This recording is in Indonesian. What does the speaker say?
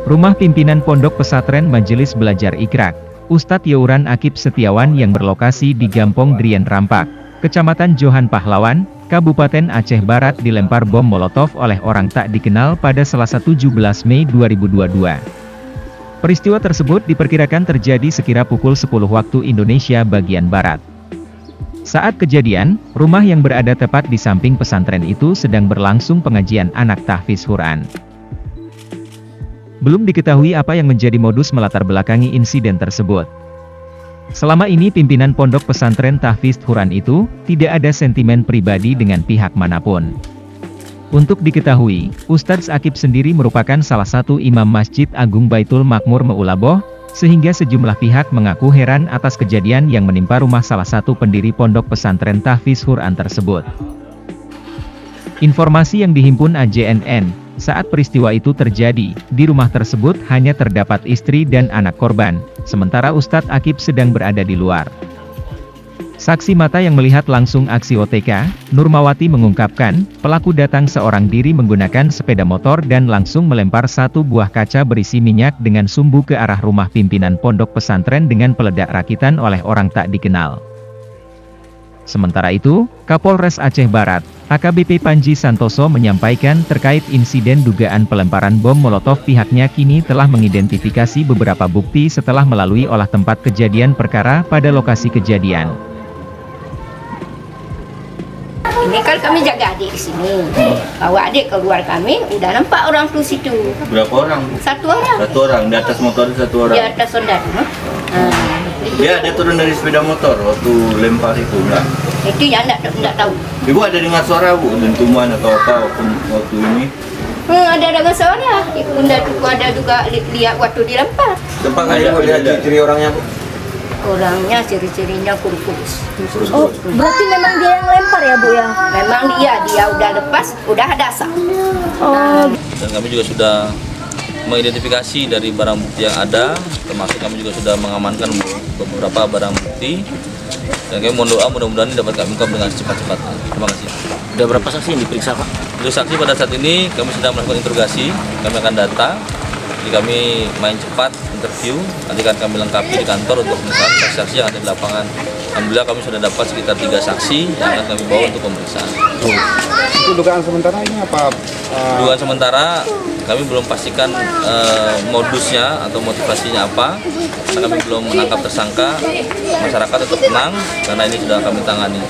Rumah pimpinan Pondok Pesantren Majelis Belajar Iqra, Ustadz Yauran Akib Setiawan yang berlokasi di Gampong Drian Rampak, Kecamatan Johan Pahlawan, Kabupaten Aceh Barat dilempar bom molotov oleh orang tak dikenal pada Selasa 17 Mei 2022. Peristiwa tersebut diperkirakan terjadi sekira pukul 10 waktu Indonesia bagian Barat. Saat kejadian, rumah yang berada tepat di samping pesantren itu sedang berlangsung pengajian anak tahfiz Quran. Belum diketahui apa yang menjadi modus melatar belakangi insiden tersebut. Selama ini pimpinan Pondok Pesantren Tahfiz Quran itu tidak ada sentimen pribadi dengan pihak manapun. Untuk diketahui, Ustadz Akib sendiri merupakan salah satu imam Masjid Agung Baitul Makmur Meulaboh, sehingga sejumlah pihak mengaku heran atas kejadian yang menimpa rumah salah satu pendiri Pondok Pesantren Tahfiz Quran tersebut. Informasi yang dihimpun AJNN, saat peristiwa itu terjadi, di rumah tersebut hanya terdapat istri dan anak korban, sementara Ustadz Akib sedang berada di luar. Saksi mata yang melihat langsung aksi OTK, Nurmawati mengungkapkan, pelaku datang seorang diri menggunakan sepeda motor dan langsung melempar satu buah kaca berisi minyak dengan sumbu ke arah rumah pimpinan Pondok Pesantren dengan peledak rakitan oleh orang tak dikenal. Sementara itu, Kapolres Aceh Barat, AKBP Panji Santoso menyampaikan terkait insiden dugaan pelemparan bom molotov pihaknya kini telah mengidentifikasi beberapa bukti setelah melalui olah tempat kejadian perkara pada lokasi kejadian. Ini kan kami jaga adik di sini. Bawa adik keluar kami, udah nampak orang tuh situ. Berapa orang? Satu orang. Satu orang, di atas motor satu orang? Di atas saudara. Dia turun dari sepeda motor waktu lempar itu, enggak? Itu yang enggak tahu. Ibu ada dengar suara, Bu? Dentuman atau apa waktu ini? Ada dengar suara. Ada juga lihat waktu dilempar. Tempat nggak Ibu lihat ciri orangnya, Bu? Orangnya ciri-cirinya kurus. Oh, berarti memang dia yang lempar ya, Bu ya? Memang dia udah lepas, udah ada asap. Oh. Dan kami juga sudah mengidentifikasi dari barang bukti yang ada, termasuk kami juga sudah mengamankan beberapa barang bukti. Dan kami mohon doa mudah-mudahan ini dapat kami ungkap dengan secepat-cepatnya. Terima kasih. Sudah berapa saksi yang diperiksa, Pak? Untuk saksi pada saat ini kami sedang melakukan interogasi, kami akan data. Jadi kami main cepat interview, nanti akan kami lengkapi di kantor untuk pemeriksaan saksi-saksi yang ada di lapangan. Alhamdulillah kami sudah dapat sekitar 3 saksi yang akan kami bawa untuk pemeriksaan. Itu dugaan sementara ini apa? Dugaan sementara kami belum pastikan modusnya atau motivasinya apa, karena kami belum menangkap tersangka. Masyarakat tetap tenang karena ini sudah kami tangani.